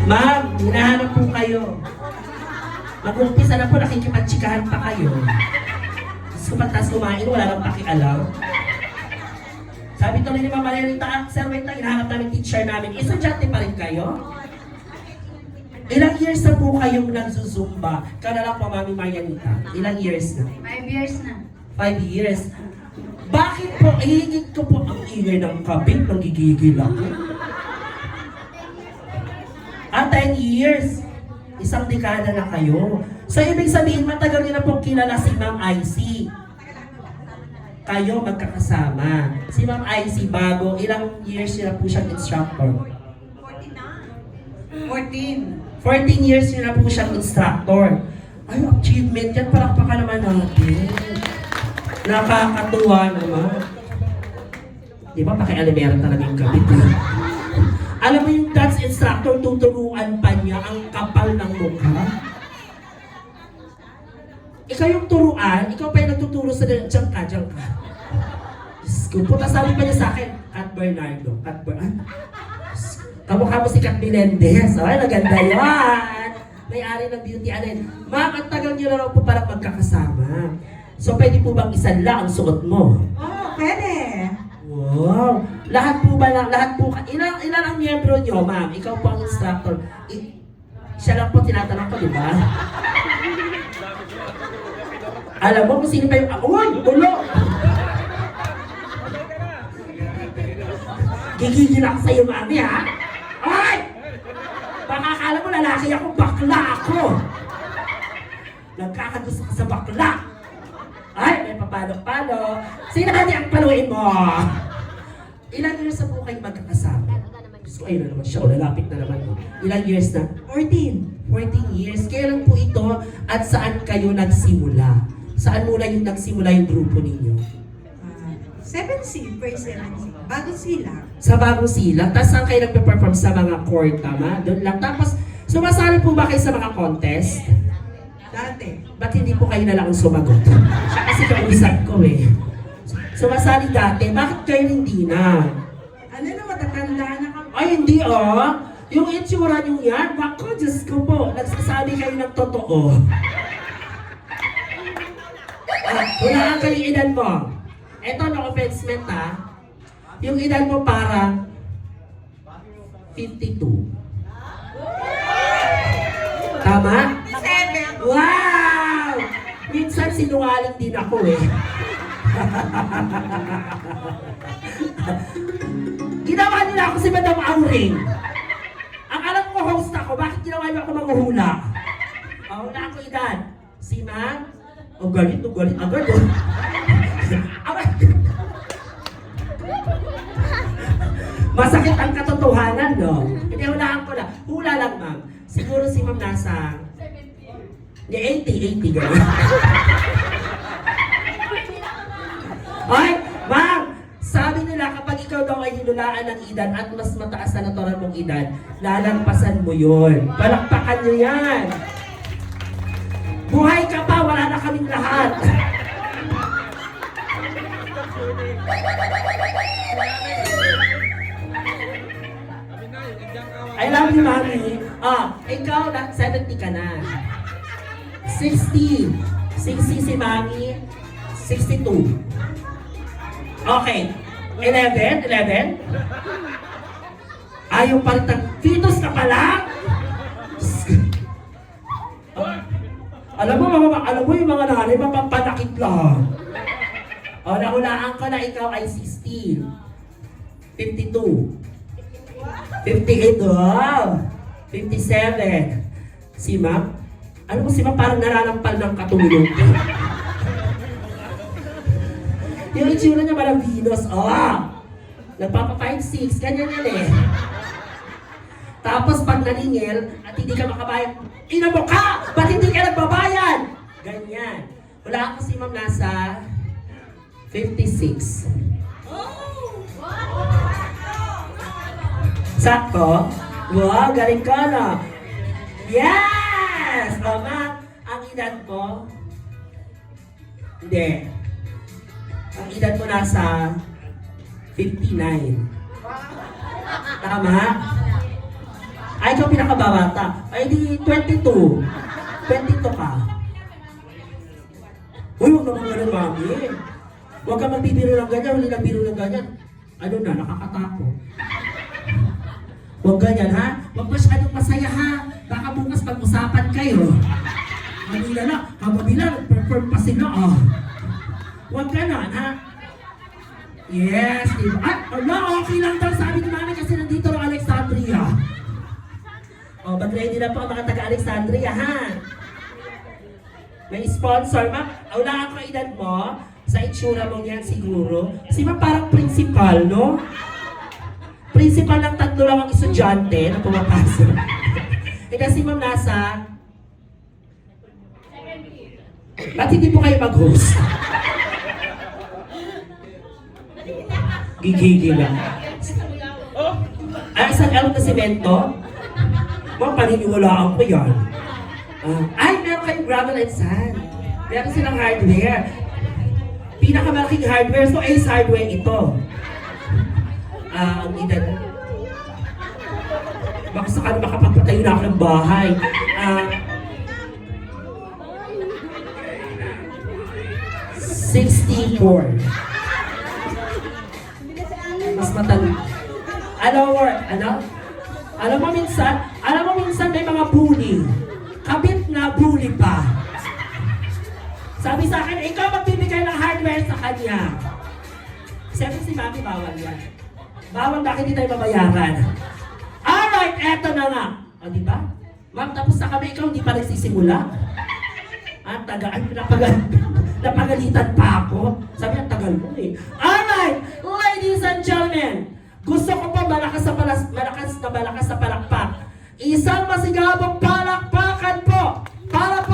Ma'am, hinahanap po kayo. Mag-umpisa na po, nakikipagtsikahan pa kayo. Tapos kung pagtas kumain, wala nang pakialam. Sabi tuloy ni Mama Lenita, Sir, wait lang, hinahanap namin teacher namin. Estudyante pa rin kayo? Ilang years na po kayong nagsusumba? Ikaw na lang po, Mami Marianita. Ilang years na? 5 years na. 5 years. Bakit po, ihigit ko po ang ingay ng kabit nang gigigil ako? 10 years. Isang dekada na kayo. So, ibig sabihin, matagal niyo na po kilala si Ma'am IC. Kayo magkakasama. Si Ma'am IC, bago, ilang years niyo na po siyang instructor? 14. 14 years niyo na po siyang instructor. Ay, achievement yan. Palakpakan naman natin. Nakakatuwa naman. Di ba, pakialamera talaga yung kabit. Alam mo yung dance instructor, tuturuan pa niya ang kapal ng mukha. Ikaw yung turuan, ikaw pa yung nagtuturo sa diyan ka. Diyos ko, puta sabi pa niya sa akin, Kat Bernardo, kamukha mo si Kat Melendez. Ay, naganda yan. May-ari ng beauty alin. Ma'am, ang tagal niyo na raw po parang magkakasama. So, pwede po bang isanla ang suot mo? Oh, pwede. Wow! Lahat po ba lang, lahat po, ilan ang miyembro niyo, ma'am? Ikaw po ang instructor. Siya lang po tinatanong ko, di ba? Alam mo kung sino pa yung, uy! Ulo! Gigigil ako sa'yo, mami, ha? Ay! Baka akala mo lalaki ako, bakla ako! Nagkakagusto ka sa bakla! Ay, may papalo-palo. Sino ba ang paluin mo? Ilang years na po kayo magkakasama? So, ayun na naman siya. O, lalapit na naman. Ilang years na? 14. 14 years. Kailan po ito at saan kayo nagsimula? Saan muna yung nagsimula yung grupo ninyo? 7C, first 7C. Bagong Silang. Sa Bagong Silang. Tapos saan kayo nagpe-perform sa mga court, tama? Doon lang. Tapos, sumasali po ba kayo sa mga contest? Dati. Ba't hindi po kayo na lang sumagot? Siya kasi kausap ko eh. Sumasali dati, bakit kayo hindi na? Ano na, matatanda na kami. Ay, hindi ah. Yung itsura nyo yan, bako, Diyos ko po, nagsasabi kayo ng totoo. Hulaan kayo yung edad mo. Eto, no offensement ha. Yung edad mo parang 52. Tama? 7. Wow! Minsan sinungaling din ako eh. Ginawa nila ako si Madam Auring. Ang alam ko host ako, bakit ginawa niyo ako manghuhula? Hula ako edad. Si Ma'am? Oh, galit. Agad oh. Masakit ang katotohanan, no? Hindi, hulaan ko na. Hula lang, ma'am. Siguro si Ma'am nasa 80 gano'n. Ay, ma'am! Sabi nila kapag ikaw daw ay hinulaan ng edad at mas mataas na natural mong edad, lalampasan mo yun. Palakpakan nyo yan. Buhay ka pa, wala na kaming lahat. I love you, mami. Ikaw, 70 ka na. 60 si mami, 62. Okay. 11? Ayaw palitang, fetus ka pala? Alam mo yung mga nanay, mapampanakit lang. Nahulaan ko na ikaw ay 60. 52. 58, wow! 57. Si Ma'am? Alam mo si Ma'am parang nararampal ng katulog. Yung itsura niya parang Venus. Nagpapa 5'6", ganyan yan eh. Tapos pag naningil at hindi ka makabayad, ina mo ka! Ba't hindi ka nagbabayad? Ganyan. Wala ako si Ma'am nasa 56. Sakto? Wow, galing ka na. Yes! Ma'am, ang edad ko, hindi. Ang edad mo nasa 59. Tama? Ay, ikaw pinakababata. Ay, di 22. 22 ka. Uy, huwag naman ganun, mami. Huwag ka magbibiro ng ganyan, huli ng biro ng ganyan. Ano na, nakakatakot. Huwag ganyan, ha? Huwag masyadong masaya, ha? Baka bukas pag-usapan kayo. Manila na, kababila, perform pa sila, ah. Huwag ganun, ha? Yes, diba? At, okay lang daw, sabi ni mami kasi nandito ang Alexandria. O, mag-ready na po ang mga taga-Alexandria, ha? May sponsor, ma'am. Wala ako edad mo. Sa itsura mo yan siguro. Kasi ma'am parang principal, no? Principal ng 3 lang ang estudyante na pumapasok. Eh kasi ma'am nasa... Ba't hindi po kayo mag-host? Gigigil lang. Ay, isang alok na semento? Ma'am, paniniwalaan ko yan. Ay, meron kayong gravel and sand. Meron silang hardware. Pinakamalaking hardware, so Ace Hardware ito. Ang edad. Baka sakali makapagpatayo na ako ng bahay. 64. Mas matanda. Alam mo minsan may mga bully. Kabit na bully pa. Sabi sa akin, ikaw magbibigay ng hardware sa kanya. Siyempre si mami, bawal yan. Bawal, bakit hindi tayo mabayaran? Alright, eto na nga. O, di ba? Ma'am, tapos na kami, ikaw hindi pa nagsisimula. Ang tagaan, napagalitan pa ako. Sabi, ang tagal mo eh. Alright, ladies and gentlemen, gusto ko pa malakas na palakpak. Isang masigabong palakpakan po para po